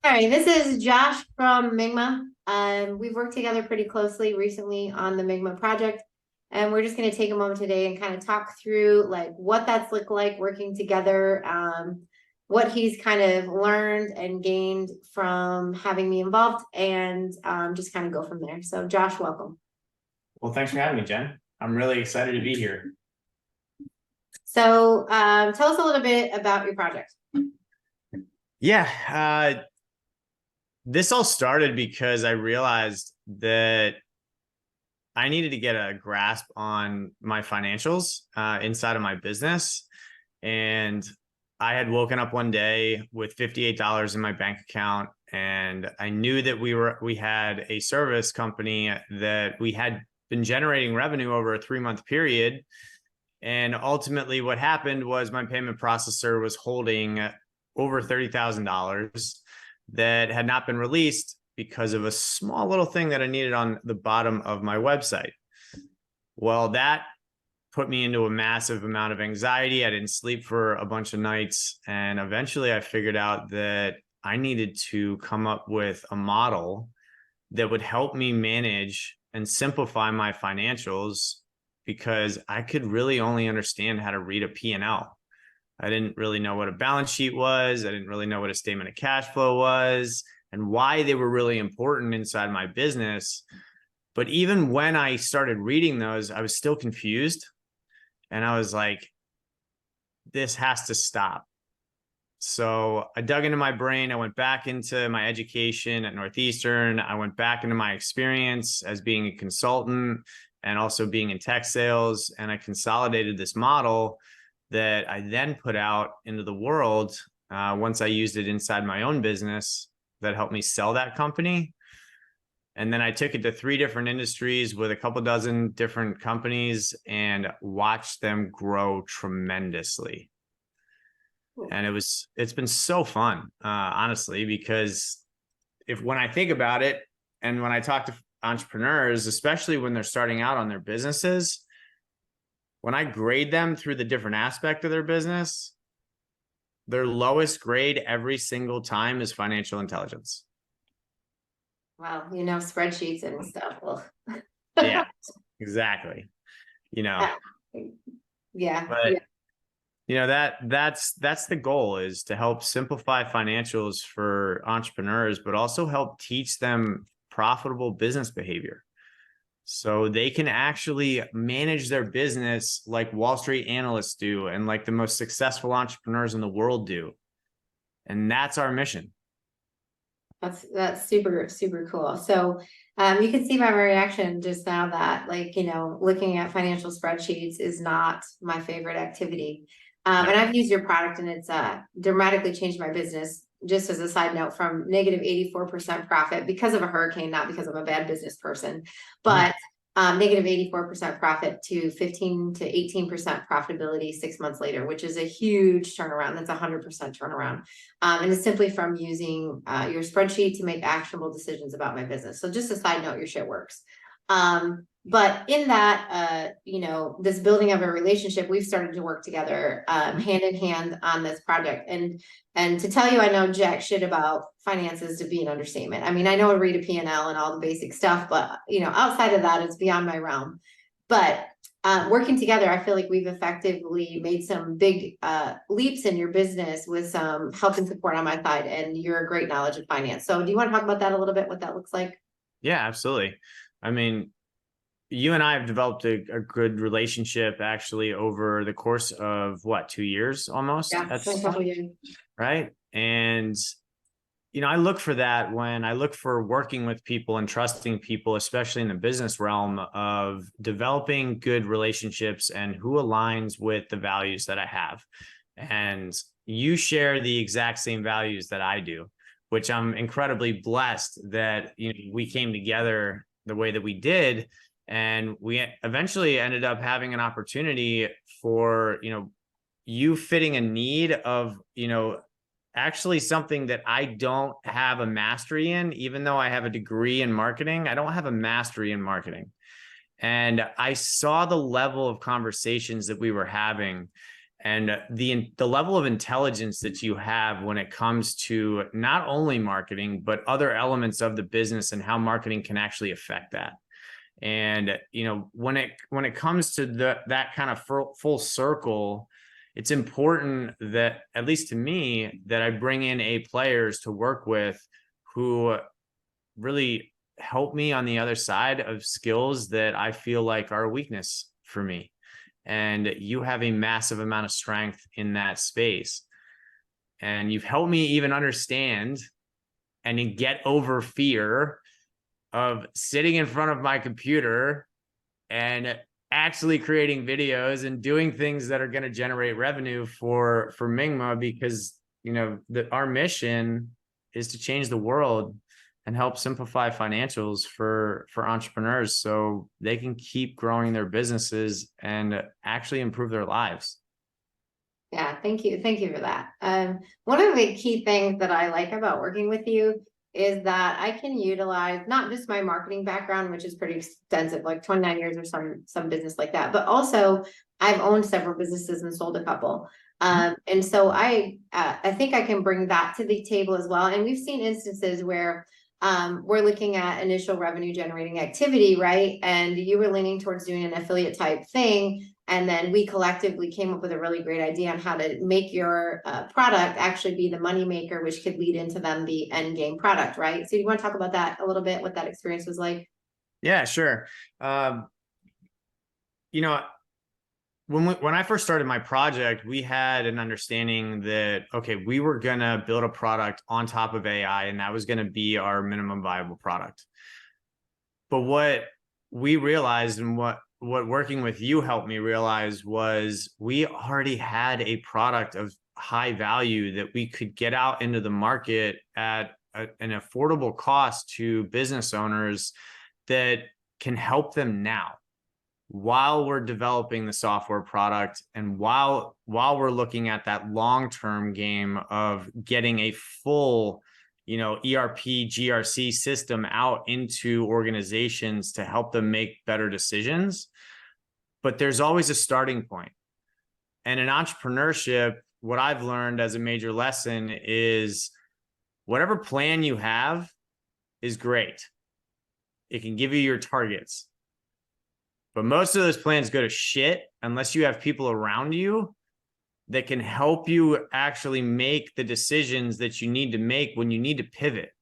All right, this is Josh from Migma. We've worked together pretty closely recently on the Migma project, and we're just going to take a moment today and kind of talk through like what that's looked like working together, what he's kind of learned and gained from having me involved, and just kind of go from there. So, Josh, welcome. Well, thanks for having me, Jen. I'm really excited to be here. So, tell us a little bit about your project. Yeah, this all started because I realized that I needed to get a grasp on my financials inside of my business. And I had woken up one day with $58 in my bank account, and I knew that we had a service company that we had been generating revenue over a 3-month period. And ultimately what happened was my payment processor was holding over $30,000 that had not been released because of a small little thing that I needed on the bottom of my website. Well, that put me into a massive amount of anxiety. I didn't sleep for a bunch of nights. And eventually I figured out that I needed to come up with a model that would help me manage and simplify my financials, because I could really only understand how to read a P&L. I didn't really know what a balance sheet was. I didn't really know what a statement of cash flow was and why they were really important inside my business. But even when I started reading those, I was still confused. And I was like, this has to stop. So I dug into my brain. I went back into my education at Northeastern. I went back into my experience as being a consultant and also being in tech sales. And I consolidated this model that I then put out into the world once I used it inside my own business that helped me sell that company. And then I took it to 3 different industries with a couple dozen different companies and watched them grow tremendously. And it's been so fun, honestly, because when I think about it and when I talk to entrepreneurs, especially when they're starting out on their businesses, when I grade them through the different aspect of their business, their lowest grade every single time is financial intelligence. Wow, spreadsheets and stuff. Well, yeah, exactly. yeah, But that's the goal, is to help simplify financials for entrepreneurs, but also help teach them profitable business behavior so they can actually manage their business like Wall Street analysts do and like the most successful entrepreneurs in the world do. And that's our mission. That's super, super cool. So you can see by my reaction just now that looking at financial spreadsheets is not my favorite activity. And I've used your product and it's dramatically changed my business. Just as a side note, from negative 84% profit because of a hurricane, not because I'm a bad business person, but negative 84% profit to 15 to 18% profitability 6 months later, which is a huge turnaround. That's 100% turnaround. And it's simply from using your spreadsheet to make actionable decisions about my business. So just a side note, your shit works. But in that, this building of a relationship, we've started to work together hand in hand on this project. And to tell you, I know jack shit about finances to be an understatement. I mean, I know I read a P&L and all the basic stuff, but outside of that, it's beyond my realm. But working together, I feel like we've effectively made some big leaps in your business with some help and support on my side. And you're a great knowledge of finance. So do you want to talk about that a little bit, what that looks like? Yeah, absolutely. I mean, you and I have developed a good relationship actually over the course of 2 years almost. Yeah, That's a couple years. Right. And, I look for that when I look for working with people and trusting people, especially in the business realm, of developing good relationships and who aligns with the values that I have. And you share the exact same values that I do, which I'm incredibly blessed that, we came together the way that we did. And we eventually ended up having an opportunity for, you fitting a need of, actually something that I don't have a mastery in. Even though I have a degree in marketing, I don't have a mastery in marketing. And I saw the level of conversations that we were having. And the level of intelligence that you have when it comes to not only marketing, but other elements of the business and how marketing can actually affect that. And, you know, when it comes to that kind of full circle, it's important that, at least to me, that I bring in A players to work with who really help me on the other side of skills that I feel like are a weakness for me. And you have a massive amount of strength in that space. And you've helped me even understand and get over fear of sitting in front of my computer and actually creating videos and doing things that are going to generate revenue for Mingma, because, you know, our mission is to change the world and help simplify financials for entrepreneurs so they can keep growing their businesses and actually improve their lives. Yeah, thank you. Thank you for that. One of the key things that I like about working with you is that I can utilize not just my marketing background, which is pretty extensive, like 29 years or some business like that, but also I've owned several businesses and sold a couple. And so I think I can bring that to the table as well. And we've seen instances where we're looking at initial revenue generating activity, right? And you were leaning towards doing an affiliate type thing. And then we collectively came up with a really great idea on how to make your product actually be the money maker, which could lead into then the end game product, right? So you want to talk about that a little bit, what that experience was like? Yeah, sure. You know, when I first started my project, we had an understanding that, okay, we were going to build a product on top of AI, and that was going to be our minimum viable product. But what we realized, and what working with you helped me realize, was we already had a product of high value that we could get out into the market at an affordable cost to business owners that can help them now, while we're developing the software product, and while we're looking at that long-term game of getting a full, you know, ERP, GRC system out into organizations to help them make better decisions. But there's always a starting point. And in entrepreneurship, what I've learned as a major lesson is whatever plan you have is great. It can give you your targets. But most of those plans go to shit unless you have people around you that can help you actually make the decisions that you need to make when you need to pivot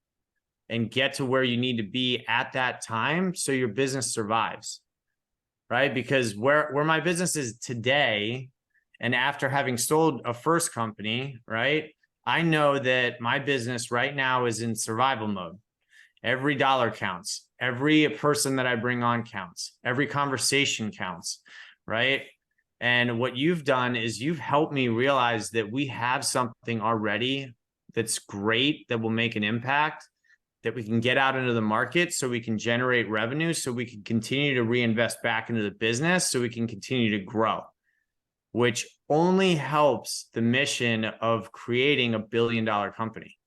and get to where you need to be at that time so your business survives, right? Because where my business is today, and after having sold a first company, right, I know that my business right now is in survival mode. Every dollar counts. Every person that I bring on counts. Every conversation counts, right? And what you've done is you've helped me realize that we have something already that's great, that will make an impact, that we can get out into the market so we can generate revenue, so we can continue to reinvest back into the business, so we can continue to grow, which only helps the mission of creating $1 billion company.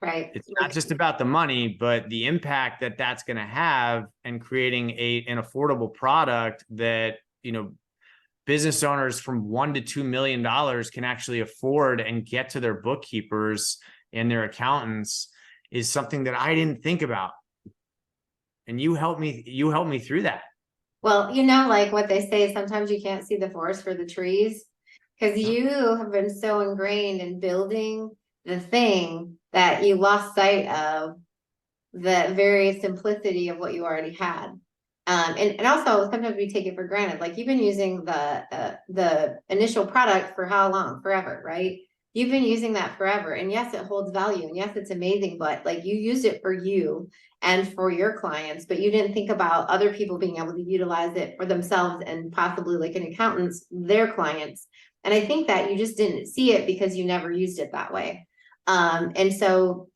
Right. It's not just about the money, but the impact that that's going to have, and creating an affordable product that, you know, business owners from $1 to $2 million can actually afford and get to their bookkeepers and their accountants, is something that I didn't think about. And you helped me through that. Well, you know, like what they say, sometimes you can't see the forest for the trees, because you have been so ingrained in building the thing that you lost sight of the very simplicity of what you already had. And also sometimes we take it for granted. Like you've been using the initial product for how long? Forever, right? You've been using that forever. And yes, it holds value. And yes, it's amazing, but like you used it for you and for your clients, but you didn't think about other people being able to utilize it for themselves and possibly like an accountant's, their clients. And I think that you just didn't see it because you never used it that way. And so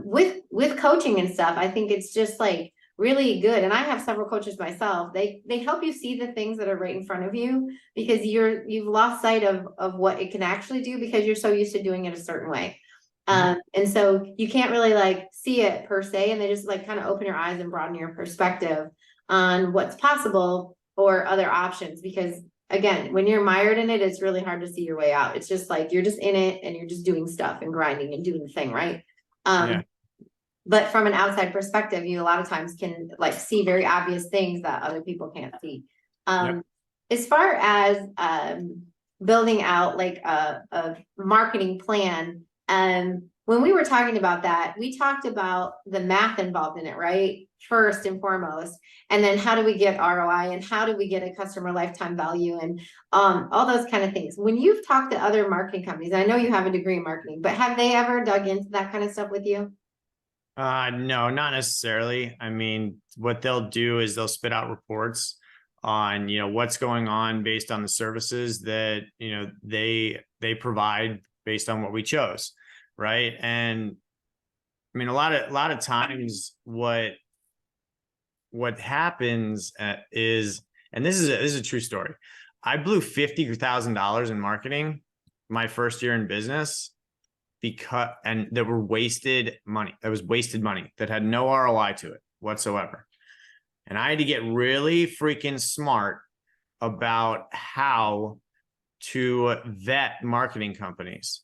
with coaching and stuff, I think it's just like really good. And I have several coaches myself. They help you see the things that are right in front of you, because you've lost sight of what it can actually do because you're so used to doing it a certain way. And so you can't really like see it per se, and they just like kind of open your eyes and broaden your perspective on what's possible or other options, because again, when you're mired in it, it's really hard to see your way out. It's just like, you're just in it and you're just doing stuff and grinding and doing the thing, right? Yeah. But from an outside perspective, you a lot of times can like see very obvious things that other people can't see. Yep. As far as building out like a marketing plan, when we were talking about that, we talked about the math involved in it, right? First and foremost, and then how do we get ROI and how do we get a customer lifetime value and all those kind of things. When you've talked to other marketing companies, I know you have a degree in marketing, but have they ever dug into that kind of stuff with you? No, not necessarily. I mean, what they'll do is they'll spit out reports on, what's going on based on the services that, they provide based on what we chose. Right. And I mean, a lot of times what happens is, and this is a true story. I blew $50,000 in marketing my first year in business and that were wasted money. That was wasted money that had no ROI to it whatsoever. And I had to get really freaking smart about how to vet marketing companies.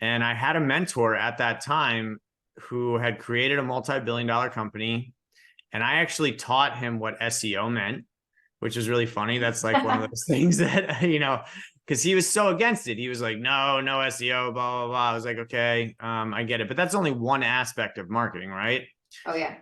And I had a mentor at that time who had created a multi-billion-dollar company. And I actually taught him what SEO meant, which is really funny. That's like one of those things that, because he was so against it. He was like, no SEO, blah, blah, blah. I was like, okay, I get it. But that's only one aspect of marketing, right? Oh, yeah.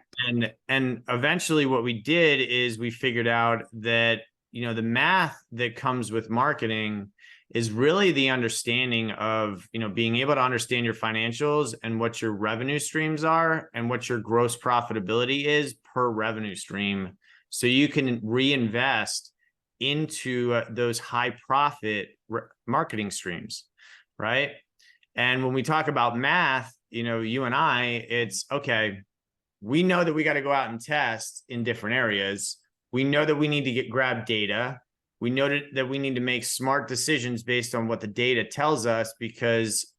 And eventually what we did is we figured out that, the math that comes with marketing is really the understanding of, being able to understand your financials and what your revenue streams are and what your gross profitability is per revenue stream. So you can reinvest into those high profit marketing streams, right? And when we talk about math, you and I, it's okay. We know that we got to go out and test in different areas. We know that we need to grab data. We know that we need to make smart decisions based on what the data tells us, because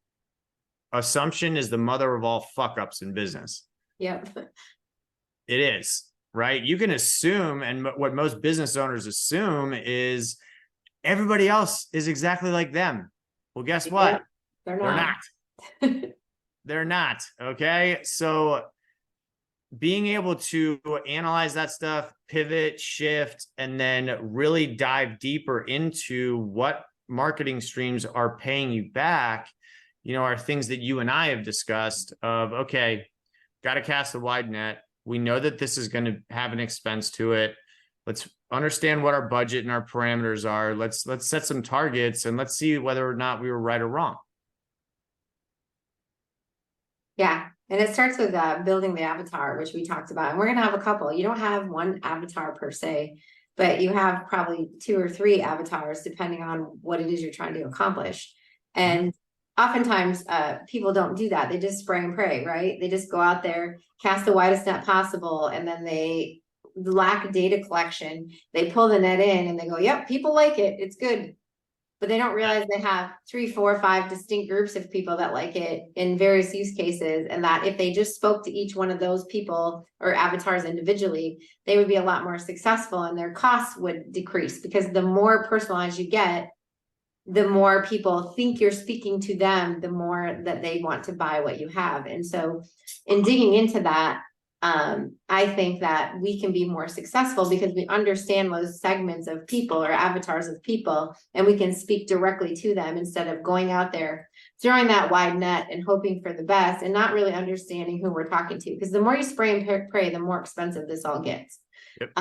assumption is the mother of all fuck ups in business. Yep. It is, right? You can assume, and what most business owners assume is everybody else is exactly like them. Well, guess what? Yep. They're not. They're not. Okay. So being able to analyze that stuff, pivot, shift, and then really dive deeper into what marketing streams are paying you back, are things that you and I have discussed of, okay, got to cast a wide net. We know that this is going to have an expense to it. Let's understand what our budget and our parameters are. Let's set some targets and let's see whether or not we were right or wrong. Yeah. And it starts with building the avatar, which we talked about. And we're going to have a couple. You don't have one avatar per se, but you have probably 2 or 3 avatars, depending on what it is you're trying to accomplish. And oftentimes people don't do that. They just spray and pray, right? They just go out there, cast the widest net possible, and then they lack data collection. They pull the net in and they go, yep, people like it. It's good. But they don't realize they have 3, 4, 5 distinct groups of people that like it in various use cases. And that if they just spoke to each one of those people or avatars individually, they would be a lot more successful and their costs would decrease, because the more personalized you get, the more people think you're speaking to them, the more that they want to buy what you have. And so in digging into that, I think that we can be more successful because we understand those segments of people or avatars of people, and we can speak directly to them instead of going out there, throwing that wide net and hoping for the best and not really understanding who we're talking to. Because the more you spray and pray, the more expensive this all gets. Yep.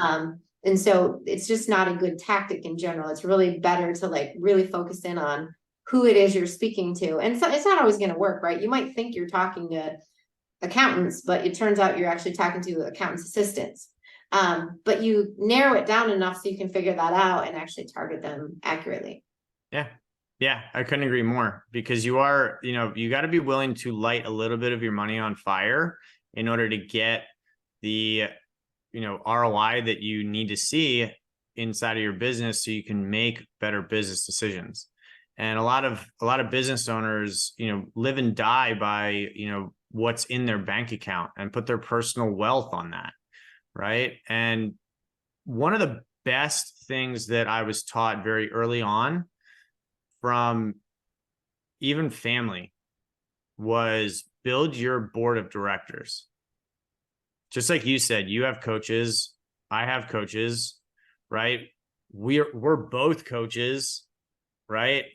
And so it's just not a good tactic in general. It's really better to like really focus in on who it is you're speaking to. And so it's not always going to work, right? You might think you're talking to accountants, but it turns out you're actually talking to accountants assistants. But you narrow it down enough so you can figure that out and actually target them accurately. Yeah, I couldn't agree more, because you are, you got to be willing to light a little bit of your money on fire in order to get the, ROI that you need to see inside of your business so you can make better business decisions. And a lot of business owners, live and die by, what's in their bank account and put their personal wealth on that. Right. And one of the best things that I was taught very early on from even family was build your board of directors. Just like you said, you have coaches, I have coaches, right? We're both coaches, right?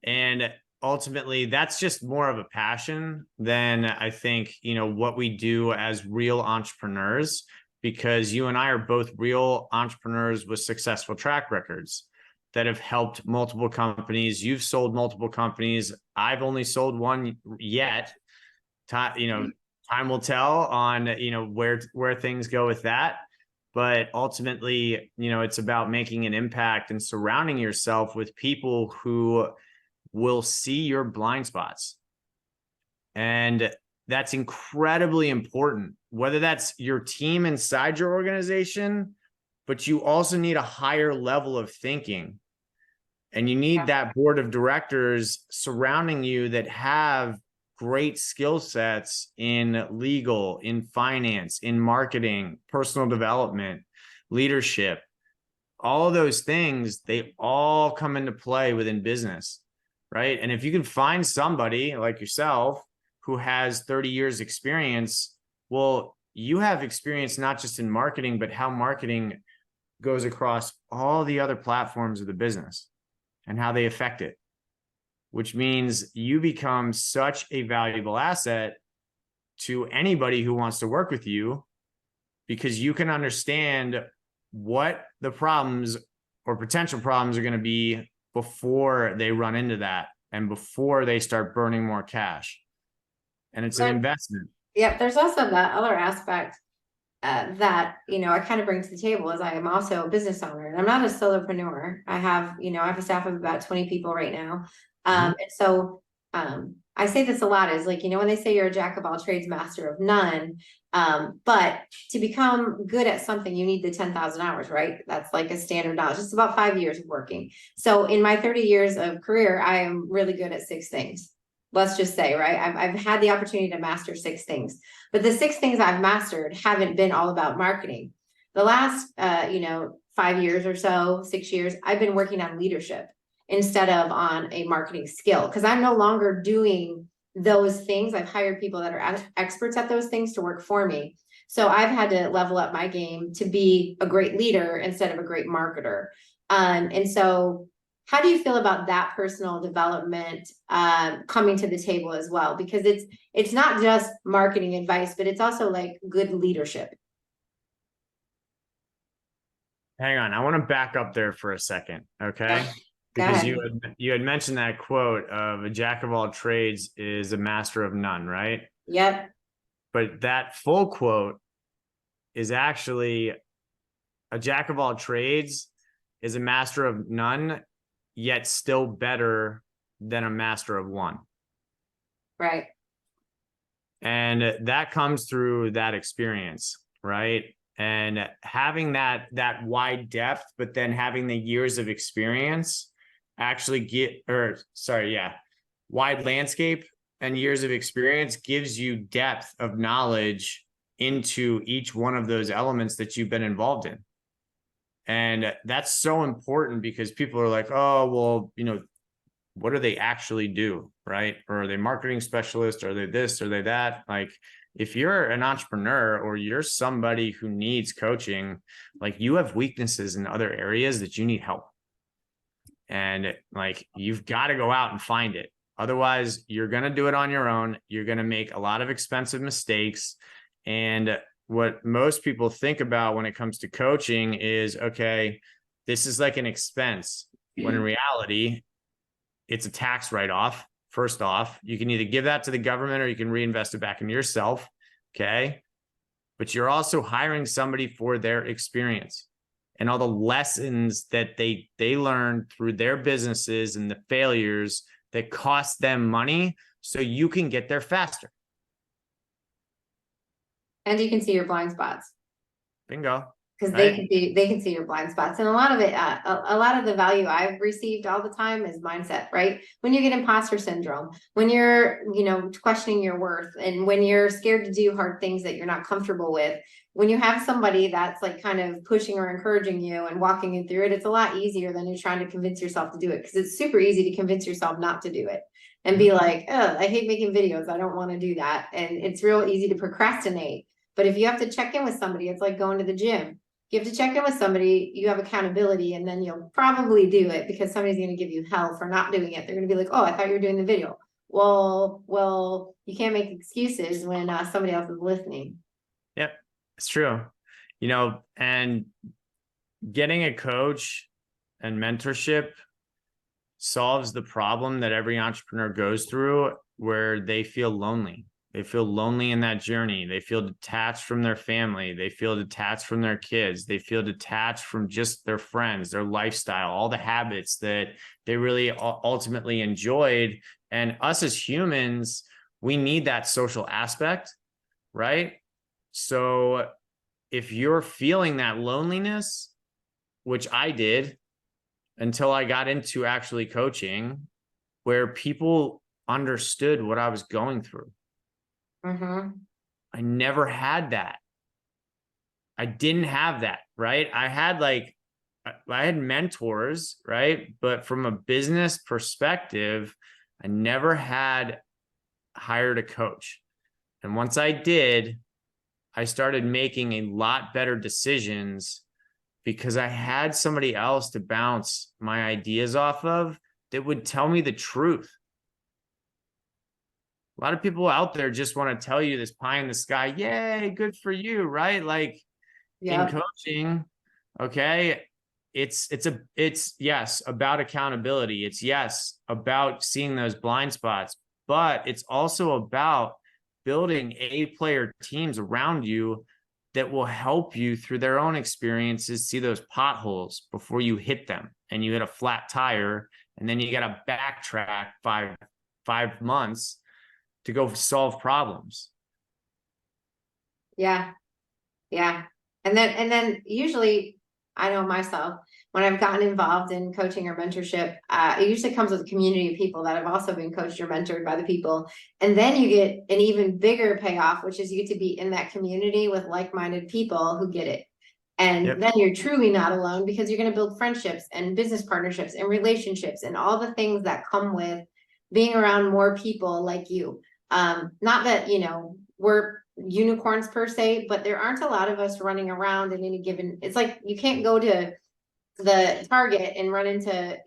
And ultimately that's just more of a passion than I think, what we do as real entrepreneurs, because you and I are both real entrepreneurs with successful track records that have helped multiple companies. You've sold multiple companies. I've only sold one yet. Time will tell on, where things go with that. But ultimately, it's about making an impact and surrounding yourself with people who will see your blind spots. And that's incredibly important, whether that's your team inside your organization, but you also need a higher level of thinking. And you need that board of directors surrounding you that have great skill sets in legal, in finance, in marketing, personal development, leadership. All of those things, they all come into play within business, right? And if you can find somebody like yourself who has 30 years experience, well, you have experience not just in marketing, but how marketing goes across all the other platforms of the business and how they affect it, which means you become such a valuable asset to anybody who wants to work with you, because you can understand what the problems or potential problems are going to be before they run into that and before they start burning more cash. And it's an investment. Yeah, there's also that other aspect that, I kind of bring to the table is I am also a business owner, and I'm not a solopreneur. I have a staff of about 20 people right now. And so I say this a lot is like, when they say you're a jack of all trades, master of none. But to become good at something, you need the 10,000 hours, right? That's like a standard knowledge. It's about 5 years of working. So in my 30 years of career, I am really good at 6 things. Let's just say, right? I've had the opportunity to master 6 things, but the 6 things I've mastered haven't been all about marketing. The last, 5 years or so, 6 years, I've been working on leadership instead of on a marketing skill, because I'm no longer doing those things. I've hired people that are experts at those things to work for me. So I've had to level up my game to be a great leader instead of a great marketer. And so how do you feel about that personal development coming to the table as well? Because it's not just marketing advice, but it's also like good leadership. Hang on, I want to back up there for a second, okay? Because you had mentioned that quote of a jack of all trades is a master of none, right? Yep. But that full quote is actually a jack of all trades is a master of none, yet still better than a master of one. Right. And that comes through that experience, right? And having that wide depth, but then having the years of experience wide landscape and years of experience gives you depth of knowledge into each one of those elements that you've been involved in. And that's so important, because people are like, oh, well, what do they actually do? Right. Or are they marketing specialists? Are they this? Are they that? Like, if you're an entrepreneur or you're somebody who needs coaching, like, you have weaknesses in other areas that you need help. And like, you've got to go out and find it. Otherwise, you're going to do it on your own. You're going to make a lot of expensive mistakes. And what most people think about when it comes to coaching is, okay, this is like an expense, when in reality, it's a tax write-off. First off, you can either give that to the government or you can reinvest it back into yourself. Okay. But you're also hiring somebody for their experience and all the lessons that they learned through their businesses and the failures that cost them money, so you can get there faster. And you can see your blind spots. Bingo. Because Right. they can see your blind spots. And a lot of it, a lot of the value I've received all the time is mindset, right? When you get imposter syndrome, when you're, questioning your worth, and when you're scared to do hard things that you're not comfortable with, when you have somebody that's like kind of pushing or encouraging you and walking you through it, it's a lot easier than you trying to convince yourself to do it. Because it's super easy to convince yourself not to do it and be like, oh, I hate making videos. I don't want to do that. And it's real easy to procrastinate. But if you have to check in with somebody, it's like going to the gym. You have to check in with somebody, you have accountability, and then you'll probably do it because somebody's going to give you hell for not doing it. They're going to be like, oh, I thought you were doing the video. Well, you can't make excuses when somebody else is listening. Yep, it's true. And getting a coach and mentorship solves the problem that every entrepreneur goes through, where they feel lonely. They feel lonely in that journey. They feel detached from their family. They feel detached from their kids. They feel detached from just their friends, their lifestyle, all the habits that they really ultimately enjoyed. And us as humans, we need that social aspect, right? So if you're feeling that loneliness, which I did until I got into actually coaching, where people understood what I was going through. I never had that. I didn't have that, right? I had mentors, right? But from a business perspective, I never had hired a coach. And once I did, I started making a lot better decisions because I had somebody else to bounce my ideas off of that would tell me the truth. A lot of people out there just want to tell you this pie in the sky, yay, good for you, right? Like in coaching, okay, it's yes, about accountability. It's yes, about seeing those blind spots, but it's also about building A-player teams around you that will help you through their own experiences, see those potholes before you hit them and you hit a flat tire, and then you got to backtrack five months to go solve problems. Yeah. And then usually, I know myself, when I've gotten involved in coaching or mentorship, it usually comes with a community of people that have also been coached or mentored by the people. And then you get an even bigger payoff, which is you get to be in that community with like-minded people who get it. And then you're truly not alone because you're going to build friendships and business partnerships and relationships and all the things that come with being around more people like you. Not that, we're unicorns per se, but there aren't a lot of us running around in any given, it's like you can't go to the Target and run into,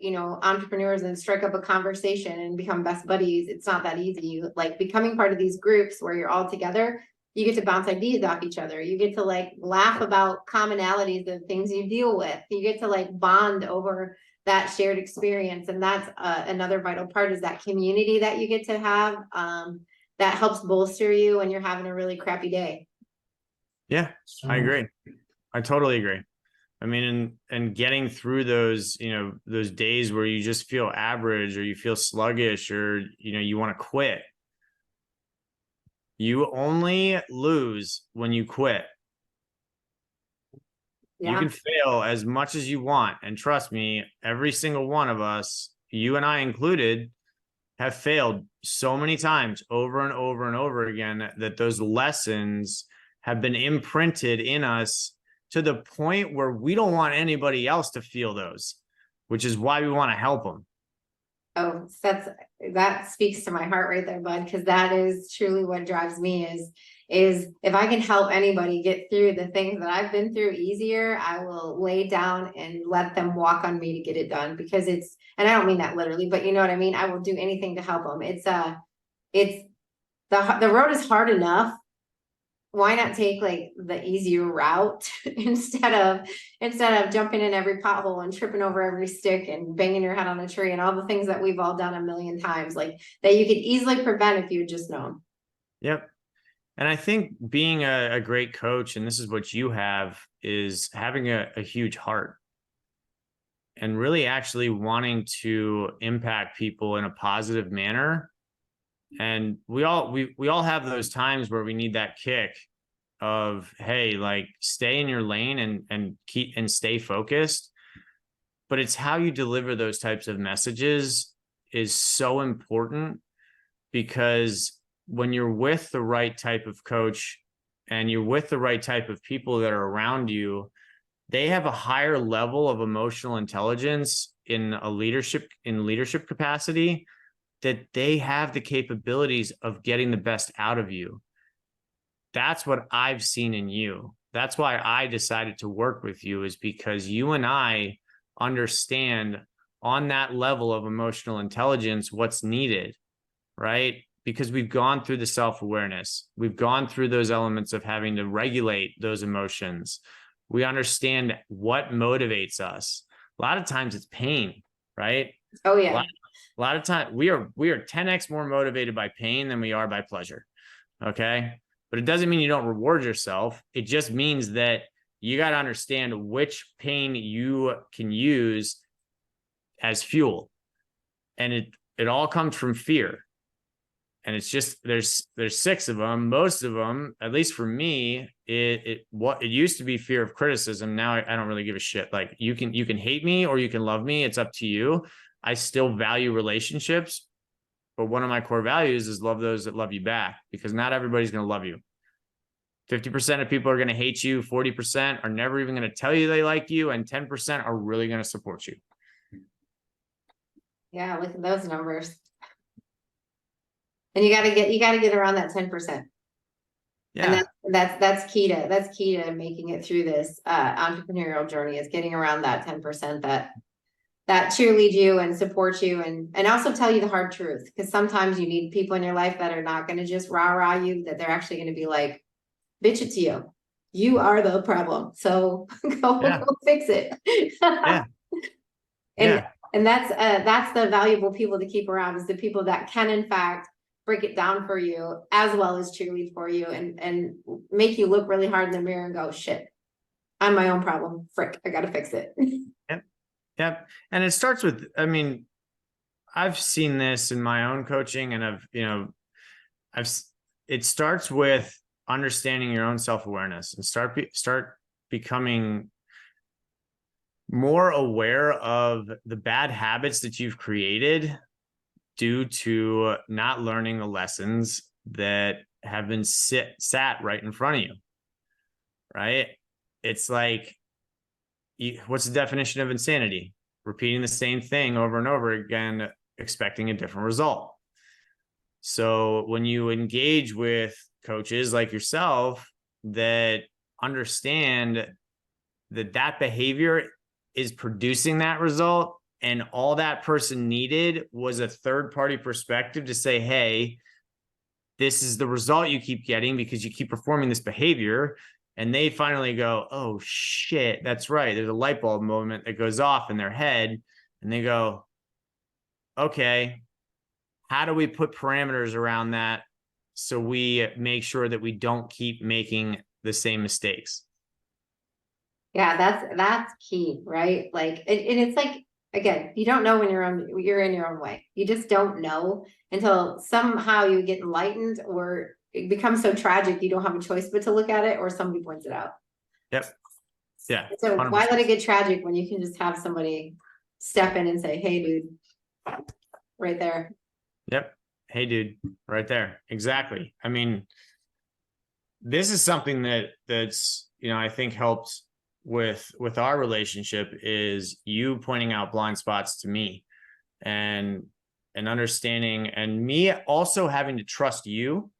entrepreneurs and strike up a conversation and become best buddies. It's not that easy. You like becoming part of these groups where you're all together, you get to bounce ideas off each other. You get to like laugh about commonalities of things you deal with. You get to like bond over that shared experience. And that's another vital part is that community that you get to have. That helps bolster you when you're having a really crappy day. Yeah, I agree. I totally agree. I mean, and getting through those, those days where you just feel average or you feel sluggish or, you want to quit. You only lose when you quit. Yeah. You can fail as much as you want. And trust me, every single one of us, you and I included, have failed so many times over and over and over again that those lessons have been imprinted in us to the point where we don't want anybody else to feel those, which is why we want to help them. Oh, that speaks to my heart right there, bud, because that is truly what drives me is if I can help anybody get through the things that I've been through easier, I will lay down and let them walk on me to get it done because and I don't mean that literally, but you know what I mean? I will do anything to help them. It's the road is hard enough. Why not take like the easier route instead of jumping in every pothole and tripping over every stick and banging your head on a tree and all the things that we've all done a million times, like that you could easily prevent if you had just known. Yep. And I think being a great coach, and this is what you have, is having a huge heart and really actually wanting to impact people in a positive manner. And we all have those times where we need that kick. of, hey, like stay in your lane and stay focused. But it's how you deliver those types of messages is so important, because when you're with the right type of coach and you're with the right type of people that are around you, they have a higher level of emotional intelligence in leadership capacity, that they have the capabilities of getting the best out of you. That's what I've seen in you. That's why I decided to work with you, is because you and I understand on that level of emotional intelligence what's needed, right? Because we've gone through the self-awareness. We've gone through those elements of having to regulate those emotions. We understand what motivates us. A lot of times it's pain, right? Oh A yeah. lot of time we are 10x more motivated by pain than we are by pleasure. Okay. But it doesn't mean you don't reward yourself. It just means that you got to understand which pain you can use as fuel. And it all comes from fear. And it's just, there's 6 of them. Most of them, at least for me, it used to be fear of criticism. Now I don't really give a shit. Like you can hate me or you can love me. It's up to you. I still value relationships, but one of my core values is love those that love you back, because not everybody's going to love you. 50% of people are going to hate you. 40% are never even going to tell you they like you. And 10% are really going to support you. Yeah, look at those numbers. And you gotta get around that 10%. Yeah. And that's key to making it through this entrepreneurial journey, is getting around that 10% that cheerlead you and support you, and also tell you the hard truth. Because sometimes you need people in your life that are not going to just rah you, that they're actually going to be like, bitch it to you. You are the problem. So go fix it. Yeah. And that's the valuable people to keep around, is the people that can in fact break it down for you, as well as cheerlead for you, and make you look really hard in the mirror and go, shit, I'm my own problem. Frick, I gotta fix it. Yep. And it starts with, I mean, I've seen this in my own coaching, and it starts with understanding your own self-awareness, and start becoming more aware of the bad habits that you've created due to not learning the lessons that have been sat right in front of you. Right? It's like, what's the definition of insanity? Repeating the same thing over and over again, expecting a different result. So when you engage with coaches like yourself that understand that behavior is producing that result, and all that person needed was a third-party perspective to say, hey, this is the result you keep getting because you keep performing this behavior. And they finally go, oh shit, that's right. There's a light bulb moment that goes off in their head, and they go, okay, how do we put parameters around that so we make sure that we don't keep making the same mistakes? Yeah, that's key, right? Like, and it's like, again, you don't know when you're in your own way. You just don't know until somehow you get enlightened, or it becomes so tragic you don't have a choice but to look at it, or somebody points it out. Yep. Yeah. So 100%. why let it get tragic when you can just have somebody step in and say, hey dude, right there. Yep. Hey dude, right there. Exactly. I mean, this is something that's, I think helped with our relationship, is you pointing out blind spots to me, and understanding, and me also having to trust you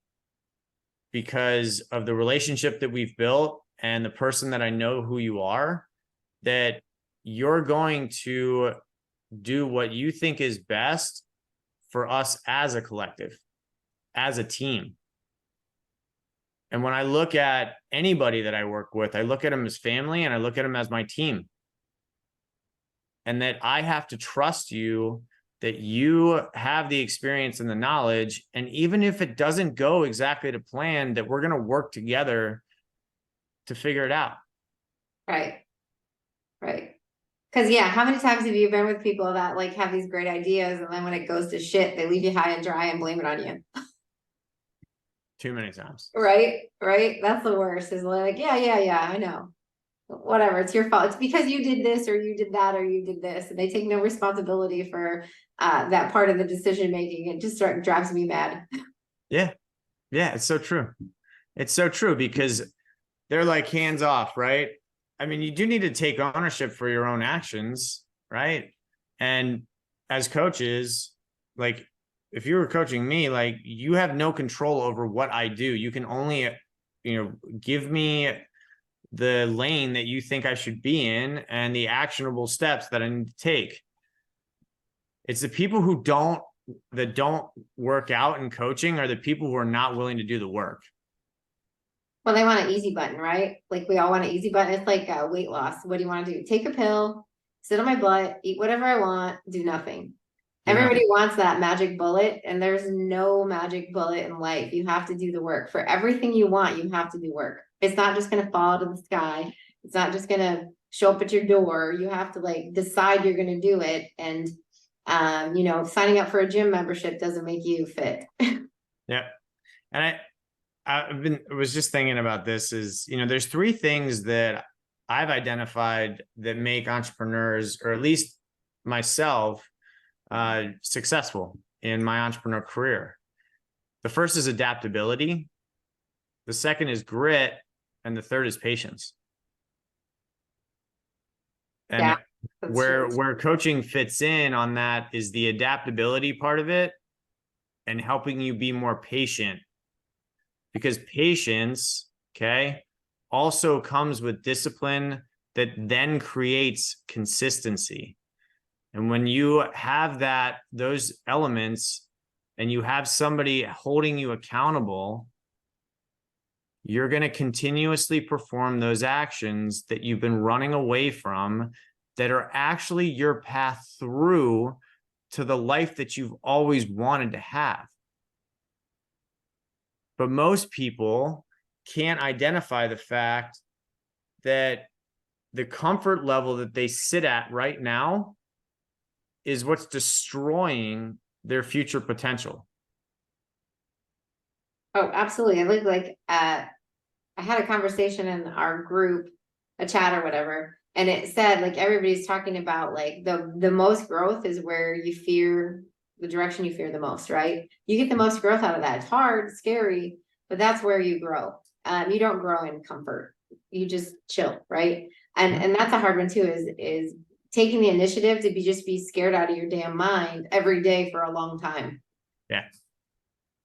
because of the relationship that we've built and the person that I know who you are, that you're going to do what you think is best for us as a collective, as a team. And when I look at anybody that I work with, I look at them as family, and I look at them as my team. And that I have to trust you, that you have the experience and the knowledge. And even if it doesn't go exactly to plan, that we're going to work together to figure it out. Right. Right. Because yeah, how many times have you been with people that like have these great ideas, and then when it goes to shit, they leave you high and dry and blame it on you? Too many times. Right, right. That's the worst is like, yeah, I know. Whatever, it's your fault. It's because you did this or you did that or you did this. And they take no responsibility for that part of the decision making. It just drives me mad. Yeah. Yeah. It's so true. It's so true because they're like hands off, right? I mean, you do need to take ownership for your own actions, right? And as coaches, like if you were coaching me, like you have no control over what I do. You can only, give me the lane that you think I should be in and the actionable steps that I need to take. It's the people that don't work out in coaching are the people who are not willing to do the work. Well, they want an easy button, right? Like we all want an easy button. It's like weight loss. What do you want to do? Take a pill, sit on my butt, eat whatever I want, do nothing. Everybody wants that magic bullet, and there's no magic bullet in life. You have to do the work. For everything you want, you have to do work. It's not just going to fall out of the sky. It's not just going to show up at your door. You have to like decide you're going to do it. And, signing up for a gym membership doesn't make you fit. Yeah. And I was just thinking about this is, there's three things that I've identified that make entrepreneurs, or at least myself, successful in my entrepreneur career. The first is adaptability. The second is grit. And the third is patience. And Yeah, where coaching fits in on that is the adaptability part of it and helping you be more patient. Because patience, okay, also comes with discipline that then creates consistency. And when you have those elements and you have somebody holding you accountable, you're going to continuously perform those actions that you've been running away from that are actually your path through to the life that you've always wanted to have. But most people can't identify the fact that the comfort level that they sit at right now is what's destroying their future potential. Oh, absolutely. I look like I had a conversation in our group, a chat or whatever, and it said like everybody's talking about like the most growth is where you fear the direction you fear the most, right? You get the most growth out of that. It's hard, scary, but that's where you grow. You don't grow in comfort. You just chill, right? And that's a hard one too, is taking the initiative to just be scared out of your damn mind every day for a long time.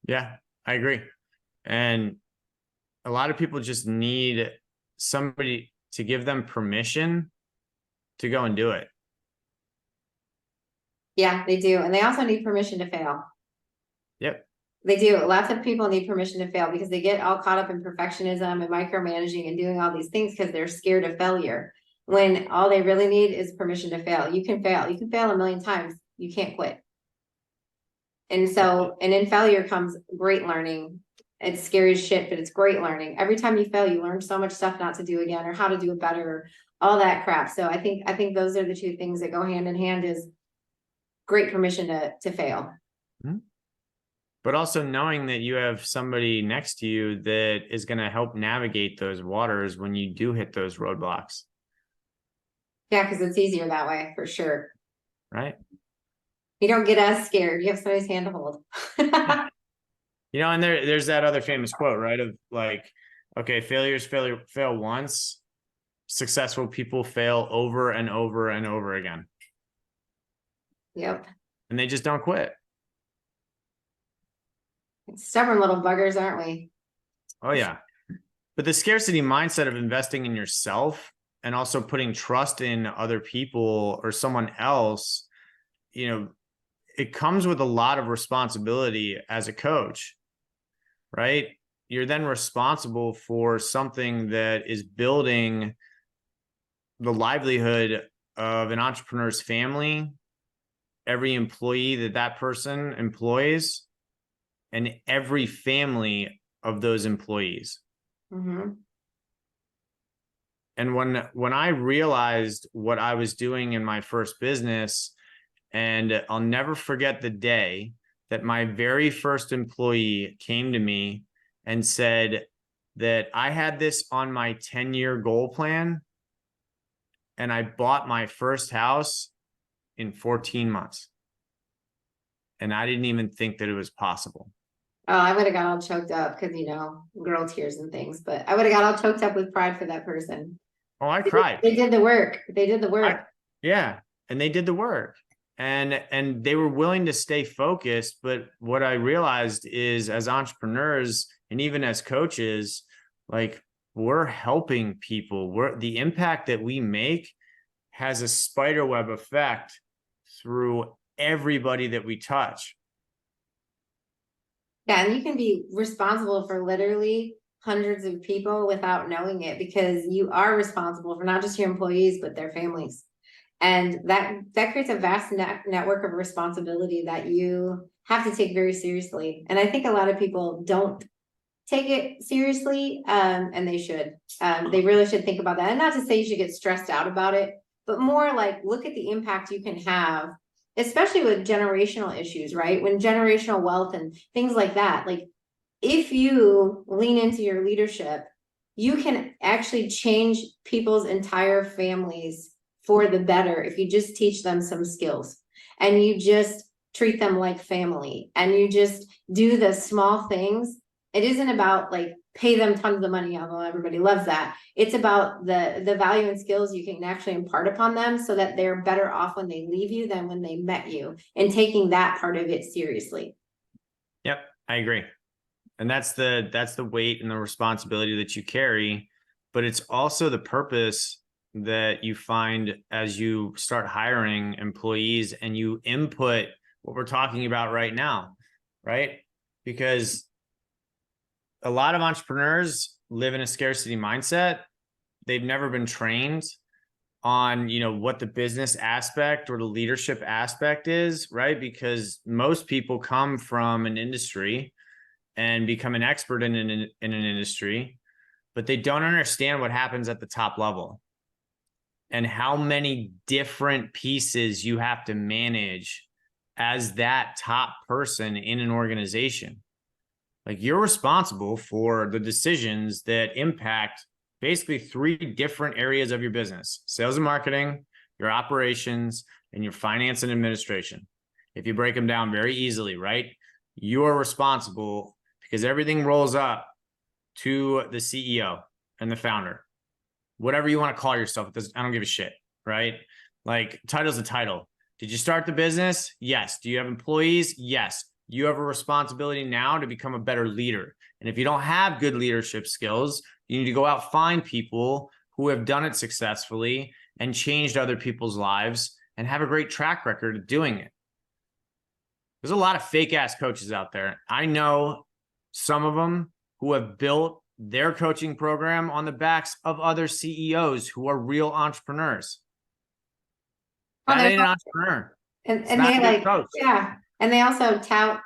Yeah, I agree. And a lot of people just need somebody to give them permission to go and do it. Yeah, they do. And they also need permission to fail. Yep. They do. Lots of people need permission to fail because they get all caught up in perfectionism and micromanaging and doing all these things because they're scared of failure. When all they really need is permission to fail. You can fail. You can fail a million times. You can't quit. And so, and in failure comes great learning. It's scary as shit, but it's great learning. Every time you fail, you learn so much stuff not to do again or how to do it better, all that crap. So I think those are the two things that go hand in hand is great permission to fail. Mm-hmm. But also knowing that you have somebody next to you that is going to help navigate those waters when you do hit those roadblocks. Yeah, because it's easier that way for sure. Right. You don't get as scared. You have somebody's hand to hold. And there's that other famous quote, right? Of like, okay, fail once. Successful people fail over and over and over again. Yep. And they just don't quit. Stubborn little buggers, aren't we? Oh, yeah. But the scarcity mindset of investing in yourself and also putting trust in other people or someone else, it comes with a lot of responsibility as a coach, right? You're then responsible for something that is building the livelihood of an entrepreneur's family, every employee that person employs, and every family of those employees. Mm-hmm. And when I realized what I was doing in my first business, and I'll never forget the day that my very first employee came to me and said that I had this on my 10-year goal plan and I bought my first house in 14 months. And I didn't even think that it was possible. Oh, I would have got all choked up because, girl tears and things, but I would have got all choked up with pride for that person. Oh, I cried. They did the work. They did the work. Yeah. And they did the work. And they were willing to stay focused. But what I realized is, as entrepreneurs and even as coaches, like, we're helping people. The impact that we make has a spider web effect through everybody that we touch. Yeah, and you can be responsible for literally hundreds of people without knowing it, because you are responsible for not just your employees, but their families. And that creates a vast network of responsibility that you have to take very seriously. And I think a lot of people don't take it seriously, and they should. They really should think about that. And not to say you should get stressed out about it, but more like, look at the impact you can have, especially with generational issues, right? When generational wealth and things like that, like, if you lean into your leadership, you can actually change people's entire families for the better if you just teach them some skills and you just treat them like family and you just do the small things. It isn't about like pay them tons of money, although everybody loves that. It's about the value and skills you can actually impart upon them so that they're better off when they leave you than when they met you, and taking that part of it seriously. Yep, I agree. And that's the weight and the responsibility that you carry, but it's also the purpose that you find as you start hiring employees and you input what we're talking about right now, right? Because a lot of entrepreneurs live in a scarcity mindset. They've never been trained on, what the business aspect or the leadership aspect is, right? Because most people come from an industry and become an expert in an industry, but they don't understand what happens at the top level and how many different pieces you have to manage as that top person in an organization. Like, you're responsible for the decisions that impact basically 3 different areas of your business: sales and marketing, your operations, and your finance and administration. If you break them down very easily, right? You are responsible because everything rolls up to the CEO and the founder. Whatever you want to call yourself, I don't give a shit, right? Like, title's a title. Did you start the business? Yes. Do you have employees? Yes. You have a responsibility now to become a better leader. And if you don't have good leadership skills, you need to go out, find people who have done it successfully and changed other people's lives and have a great track record of doing it. There's a lot of fake ass coaches out there. I know some of them who have built their coaching program on the backs of other CEOs who are real entrepreneurs. That ain't an entrepreneur. And they like, yeah. And they also tout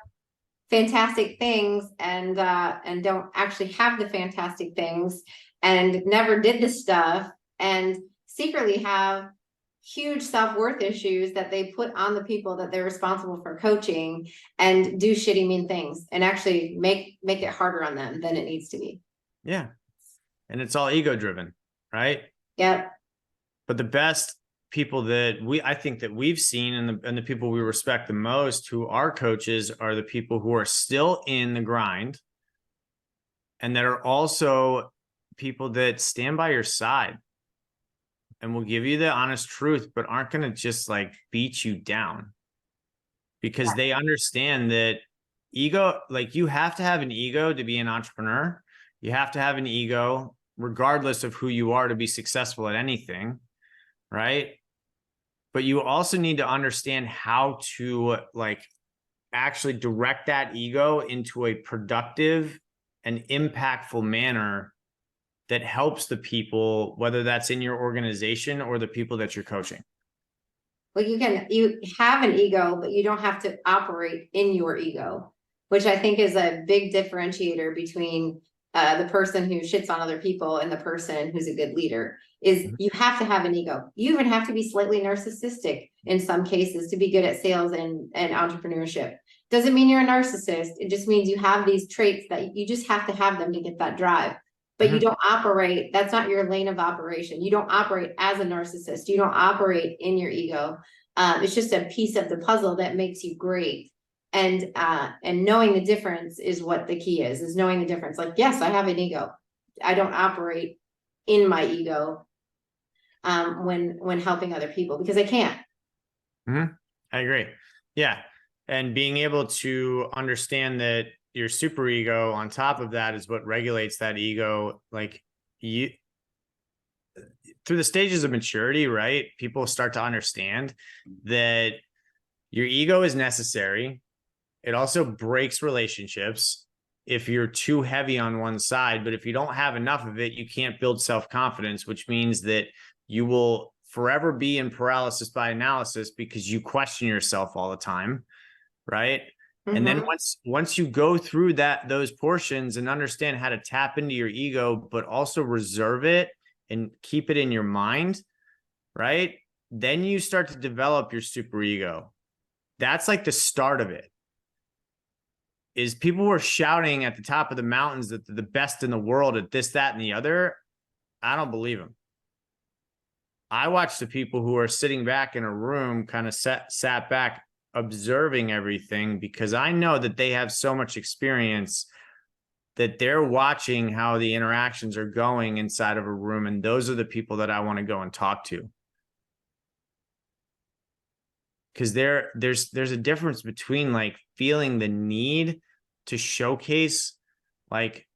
fantastic things and don't actually have the fantastic things and never did the stuff and secretly have huge self-worth issues that they put on the people that they're responsible for coaching, and do shitty mean things and actually make it harder on them than it needs to be. Yeah. And it's all ego driven, right? Yep. But the best people that I think that we've seen and the people we respect the most who are coaches are the people who are still in the grind and that are also people that stand by your side and will give you the honest truth, but aren't going to just like beat you down, because they understand that ego, like, you have to have an ego to be an entrepreneur. You have to have an ego regardless of who you are to be successful at anything, right? But you also need to understand how to like actually direct that ego into a productive and impactful manner that helps the people, whether that's in your organization or the people that you're coaching. Well, you have an ego, but you don't have to operate in your ego, which I think is a big differentiator between the person who shits on other people and the person who's a good leader. Is you have to have an ego. You even have to be slightly narcissistic in some cases to be good at sales and entrepreneurship. Doesn't mean you're a narcissist. It just means you have these traits that you just have to have them to get that drive. But you don't operate, that's not your lane of operation. You don't operate as a narcissist. You don't operate in your ego. It's just a piece of the puzzle that makes you great. And knowing the difference is what the key is knowing the difference. Like, yes, I have an ego. I don't operate in my ego when helping other people because I can't. I agree. Yeah. And being able to understand that your super ego on top of that is what regulates that ego. Like you, through the stages of maturity, right? People start to understand that your ego is necessary. It also breaks relationships if you're too heavy on one side. But if you don't have enough of it, you can't build self-confidence, which means that you will forever be in paralysis by analysis because you question yourself all the time, right? And then once you go through those portions and understand how to tap into your ego, but also reserve it and keep it in your mind, right? Then you start to develop your super ego. That's like the start of it. Is people were shouting at the top of the mountains that they're the best in the world at this, that, and the other. I don't believe them. I watch the people who are sitting back in a room, kind of sat back, observing everything, because I know that they have so much experience that they're watching how the interactions are going inside of a room. And those are the people that I want to go and talk to. Because there's a difference between like feeling the need to showcase like,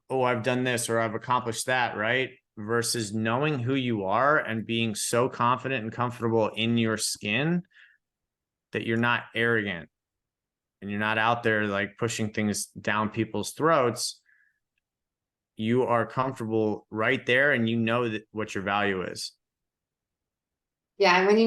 oh, I've done this or I've accomplished that, right? Versus knowing who you are and being so confident and comfortable in your skin that you're not arrogant and you're not out there like pushing things down people's throats. You are comfortable right there and you know that what your value is. Yeah, and when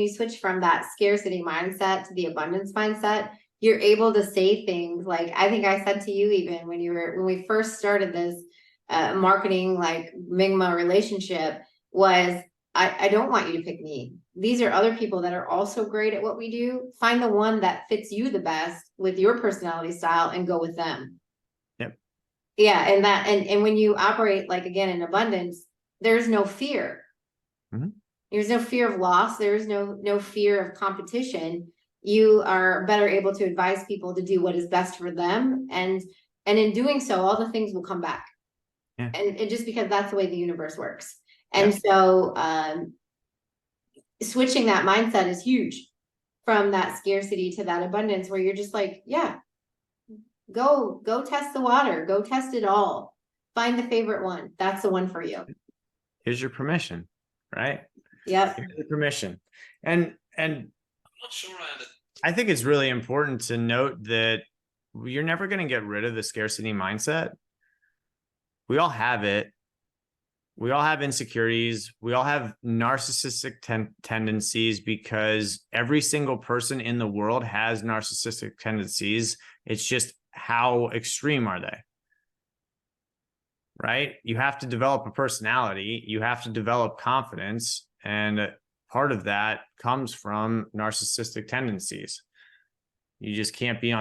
you switch from that scarcity mindset to the abundance mindset, you're able to say things like, I think I said to you even when we first started this marketing like Mingma relationship was, I don't want you to pick me. These are other people that are also great at what we do. Find the one that fits you the best with your personality style and go with them. Yep. Yeah, and when you operate like again in abundance, there's no fear. There's no fear of loss. There's no fear of competition. You are better able to advise people to do what is best for them. And in doing so, all the things will come back. Yeah. And just because that's the way the universe works. And so switching that mindset is huge from that scarcity to that abundance where you're just like, yeah, go test the water, go test it all. Find the favorite one. That's the one for you. Here's your permission, right? Yep. Here's the permission. And I'm not sure I think it's really important to note that you're never going to get rid of the scarcity mindset. We all have it. We all have insecurities. We all have narcissistic tendencies because every single person in the world has narcissistic tendencies. It's just how extreme are they? Right? You have to develop a personality. You have to develop confidence. And part of that comes from narcissistic tendencies. You just can't be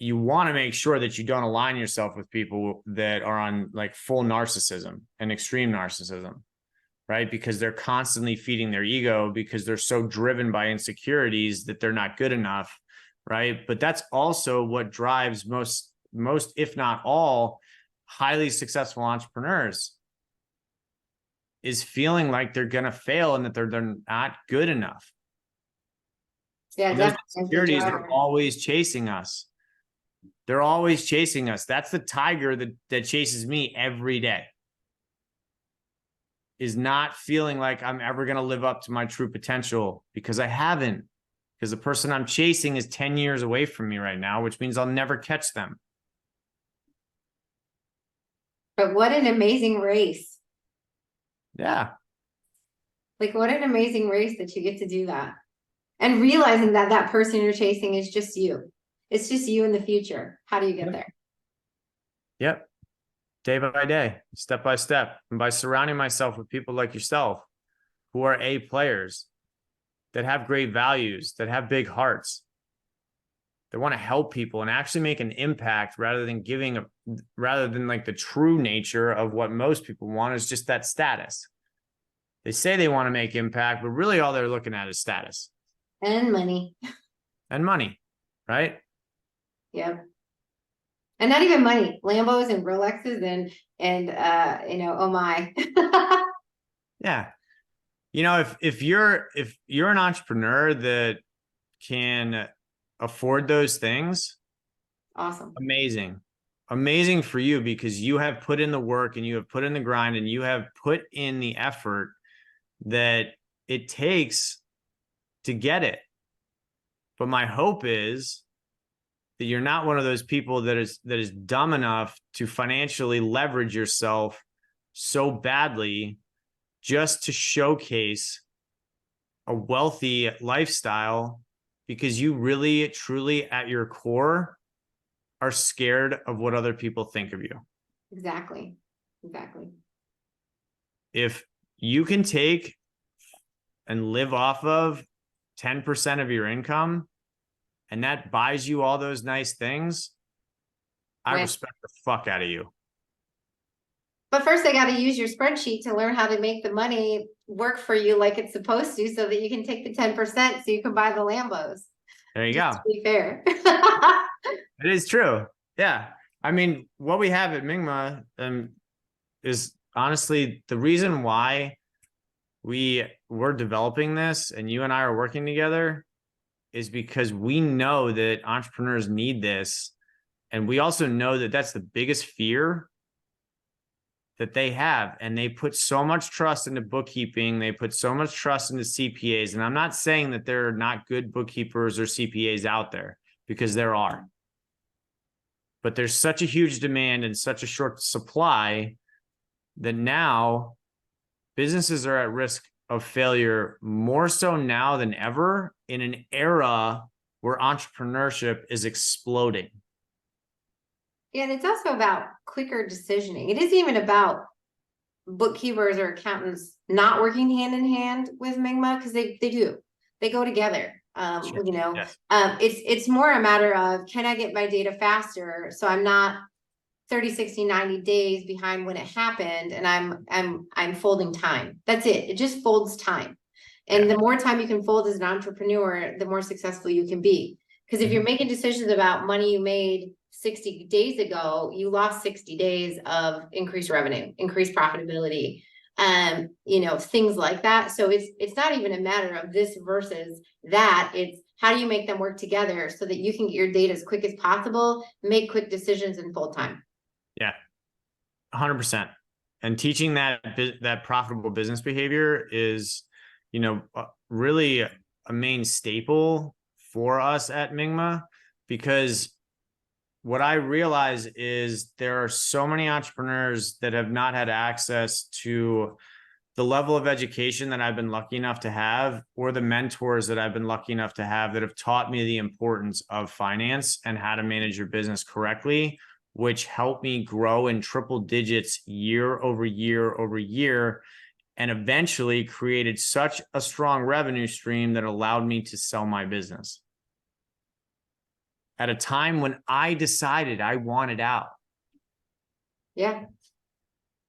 you want to make sure that you don't align yourself with people that are on like full narcissism and extreme narcissism, right? Because they're constantly feeding their ego because they're so driven by insecurities that they're not good enough, right? But that's also what drives most, if not all, highly successful entrepreneurs is feeling like they're going to fail and that they're not good enough. Yeah, and those insecurities are always chasing us. They're always chasing us. That's the tiger that chases me every day. Is not feeling like I'm ever going to live up to my true potential because I haven't. Because the person I'm chasing is 10 years away from me right now, which means I'll never catch them. But what an amazing race. Yeah. Like what an amazing race that you get to do that. And realizing that that person you're chasing is just you. It's just you in the future. How do you get there? Yep. Day by day, step by step. And by surrounding myself with people like yourself who are A players, that have great values, that have big hearts. They want to help people and actually make an impact rather than like the true nature of what most people want is just that status. They say they want to make impact, but really all they're looking at is status And money. and money, right? Yep. And not even money, Lambos and Rolexes and oh my. Yeah. You know, if you're an entrepreneur that can afford those things, Awesome. amazing for you, because you have put in the work and you have put in the grind and you have put in the effort that it takes to get it. But my hope is that you're not one of those people that is dumb enough to financially leverage yourself so badly just to showcase a wealthy lifestyle, because you really, truly at your core are scared of what other people think of you. Exactly. If you can take and live off of 10% of your income and that buys you all those nice things, I Right. respect the fuck out of you. But first they got to use your spreadsheet to learn how to make the money work for you like it's supposed to, so that you can take the 10% so you can buy the Lambos. There you Just go. to be fair. It is true. Yeah. I mean, what we have at Mingma is honestly the reason why we're developing this and you and I are working together is because we know that entrepreneurs need this. And we also know that that's the biggest fear that they have. And they put so much trust into bookkeeping. They put so much trust into CPAs. And I'm not saying that there are not good bookkeepers or CPAs out there, because there are. But there's such a huge demand and such a short supply that now businesses are at risk of failure more so now than ever, in an era where entrepreneurship is exploding. Yeah, and it's also about quicker decisioning. It isn't even about bookkeepers or accountants not working hand in hand with Mingma, because they do. They go together. Sure. Yes. It's more a matter of, can I get my data faster so I'm not 30, 60, 90 days behind when it happened, and I'm folding time. That's it. It just folds time. And Yeah. the more time you can fold as an entrepreneur, the more successful you can be. Because if you're making decisions about money you made 60 days ago, you lost 60 days of increased revenue, increased profitability, things like that. So it's not even a matter of this versus that. It's how do you make them work together so that you can get your data as quick as possible, make quick decisions in full time. Yeah, 100%. And teaching that profitable business behavior is, really a main staple for us at Mingma, because what I realize is there are so many entrepreneurs that have not had access to the level of education that I've been lucky enough to have, or the mentors that I've been lucky enough to have that have taught me the importance of finance and how to manage your business correctly, which helped me grow in triple digits year over year over year, and eventually created such a strong revenue stream that allowed me to sell my business at a time when I decided I wanted out. Yeah.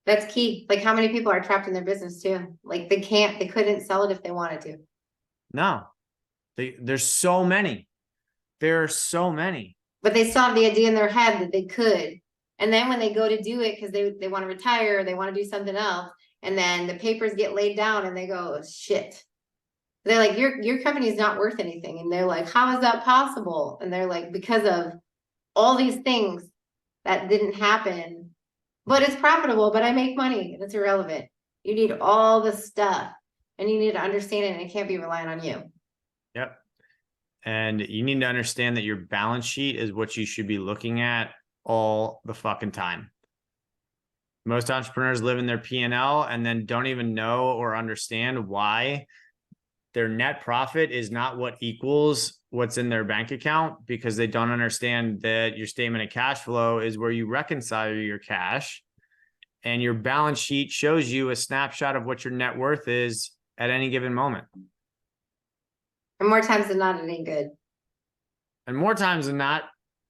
That's key. Like, how many people are trapped in their business too? Like they couldn't sell it if they wanted to. No, there's so many. There are so many. But they still have the idea in their head that they could. And then when they go to do it because they want to retire, or they want to do something else, and then the papers get laid down and they go, oh, shit. They're like, your company is not worth anything. And they're like, how is that possible? And they're like, because of all these things that didn't happen, but it's profitable, but I make money. That's irrelevant. You need all the stuff and you need to understand it, and it can't be relying on you. Yep. And you need to understand that your balance sheet is what you should be looking at all the fucking time. Most entrepreneurs live in their P&L and then don't even know or understand why their net profit is not what equals what's in their bank account, because they don't understand that your statement of cash flow is where you reconcile your cash, and your balance sheet shows you a snapshot of what your net worth is at any given moment. And more times than not, it ain't good. And more times than not,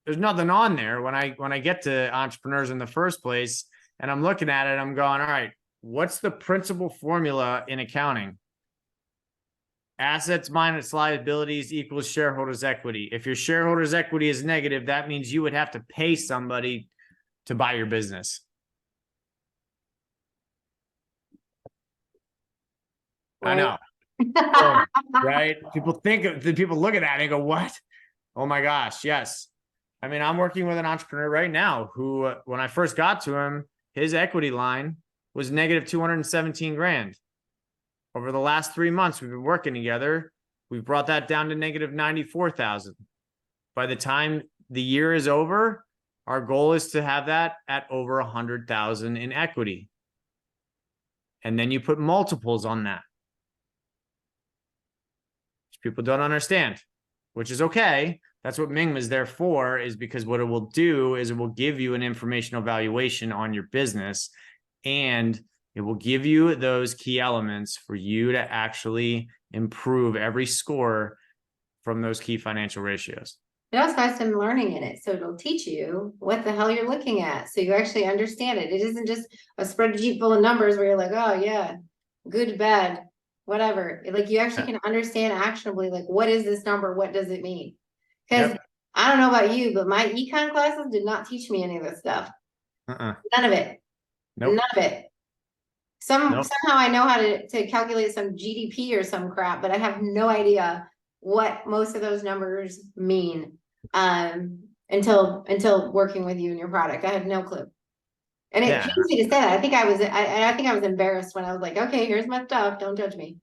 there's nothing on there when I get to entrepreneurs in the first place and I'm looking at it, I'm going, all right, what's the principal formula in accounting? Assets minus liabilities equals shareholders' equity. If your shareholders' equity is negative, that means you would have to pay somebody to buy your business. I know. So, right? People look at that and go, what? Oh my gosh, yes. I mean, I'm working with an entrepreneur right now who, when I first got to him, his equity line was negative 217 grand. Over the last 3 months, we've been working together. We've brought that down to negative 94,000. By the time the year is over, our goal is to have that at over 100,000 in equity. And then you put multiples on that, which people don't understand, which is okay. That's what Mingma is there for, is because what it will do is it will give you an informational valuation on your business, and it will give you those key elements for you to actually improve every score from those key financial ratios. It also has some learning in it, so it'll teach you what the hell you're looking at, so you actually understand it. It isn't just a spreadsheet full of numbers where you're like, oh yeah, good, bad, whatever. Like, you actually can understand actionably, like, what is this number? What does it mean? Because I don't know about you, but my econ classes did not teach me any of this stuff. None of it. Nope. None of it. Somehow I know how to calculate some GDP or some crap, but I have no idea what most of those numbers mean until working with you and your product. I had no clue. And it pains me to say that. I think I was embarrassed when I was like, okay, here's my stuff. Don't judge me.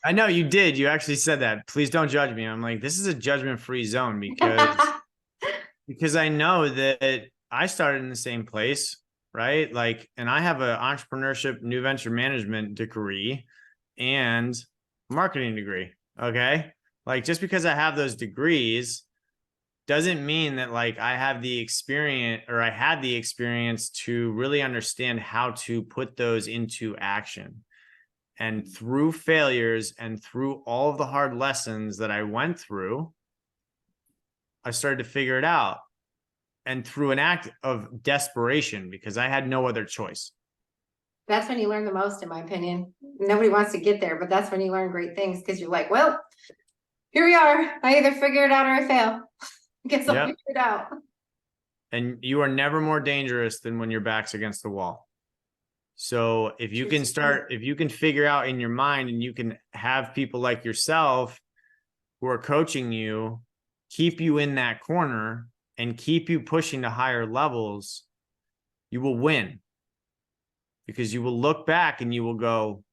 I know you did. You actually said that. Please don't judge me. I'm like, this is a judgment-free zone because I know that I started in the same place, right? Like, and I have an entrepreneurship, new venture management degree and marketing degree. Okay. Like, just because I have those degrees doesn't mean that like I have the experience, or I had the experience to really understand how to put those into action. And through failures and through all of the hard lessons that I went through, I started to figure it out. And through an act of desperation, because I had no other choice. That's when you learn the most, in my opinion. Nobody wants to get there, but that's when you learn great things, because you're like, well, here we are. I either figure it out or I fail. Guess I'll figure it out. And you are never more dangerous than when your back's against the wall. So if you can if you can figure out in your mind, and you can have people like yourself who are coaching you, keep you in that corner and keep you pushing to higher levels, you will win. Because you will look back and you will go,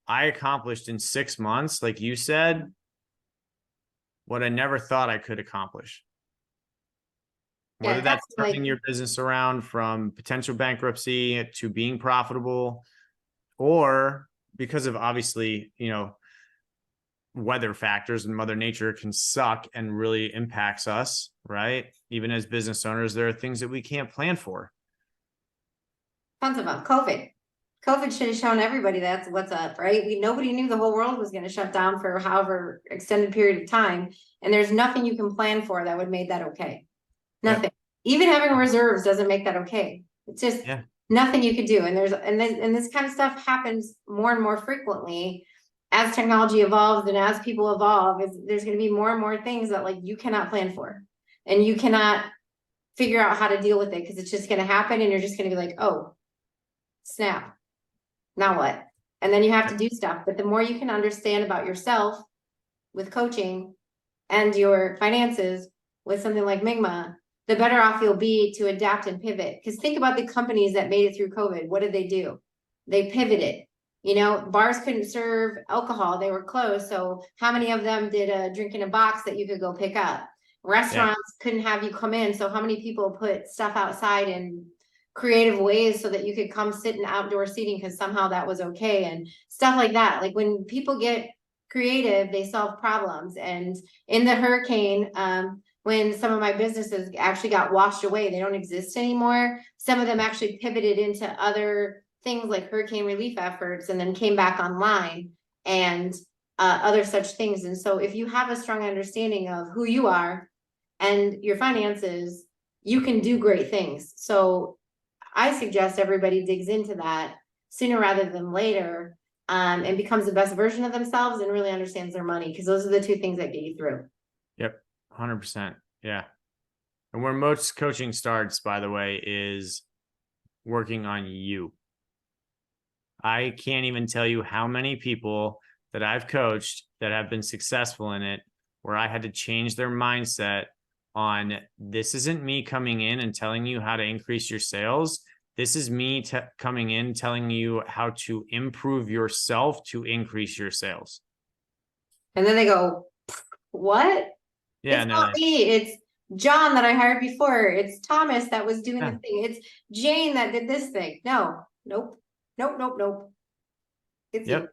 I accomplished in 6 months, like you said, what I never thought I could accomplish. Whether that's turning your business around from potential bankruptcy to being profitable, or because of, obviously, you know, weather factors, and Mother Nature can suck and really impacts us, right? Even as business owners, there are things that we can't plan for. Tons of them. COVID should have shown everybody that's what's up, right? Nobody knew the whole world was going to shut down for however extended period of time. And there's nothing you can plan for that would make that okay. Nothing. Yep. Even having reserves doesn't make that okay. It's just nothing you could do. And this kind of stuff happens more and more frequently as technology evolves, and as people evolve. There's going to be more and more things that like you cannot plan for, and you cannot figure out how to deal with it, because it's just going to happen, and you're just going to be like, oh, snap. Now what? And then you have to do stuff. But the more you can understand about yourself with coaching and your finances with something like Mingma, the better off you'll be to adapt and pivot. Because think about the companies that made it through COVID. What did they do? They pivoted. You know, bars couldn't serve alcohol. They were closed. So how many of them did a drink in a box that you could go pick up? Restaurants couldn't have you come in. So how many people put stuff outside in creative ways so that you could come sit in outdoor seating because somehow that was okay, and stuff like that. Like, when people get creative, they solve problems. And in the hurricane, when some of my businesses actually got washed away, they don't exist anymore. Some of them actually pivoted into other things like hurricane relief efforts, and then came back online. And other such things. And so if you have a strong understanding of who you are and your finances, you can do great things. So I suggest everybody digs into that sooner rather than later, and becomes the best version of themselves and really understands their money, because those are the two things that get you through. Yep. 100%. Yeah. And where most coaching starts, by the way, is working on you. I can't even tell you how many people that I've coached that have been successful in it, where I had to change their mindset on, this isn't me coming in and telling you how to increase your sales. This is me coming in telling you how to improve yourself to increase your sales. And then they go, what? Yeah, It's no, not me. It's John that I hired before. It's Thomas that was doing Yeah. the thing. It's Jane that did this thing. No, nope, nope, nope, nope. It's yep,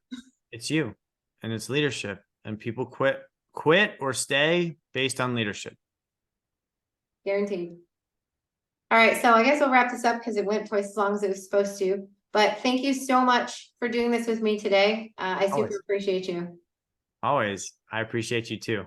it's you, and it's leadership. And people quit or stay based on leadership. you, guaranteed. All right, so I guess we'll wrap this up because it went twice as long as it was supposed to. But thank you so much for doing this with me today. I super Always. appreciate you. Always. I appreciate you too.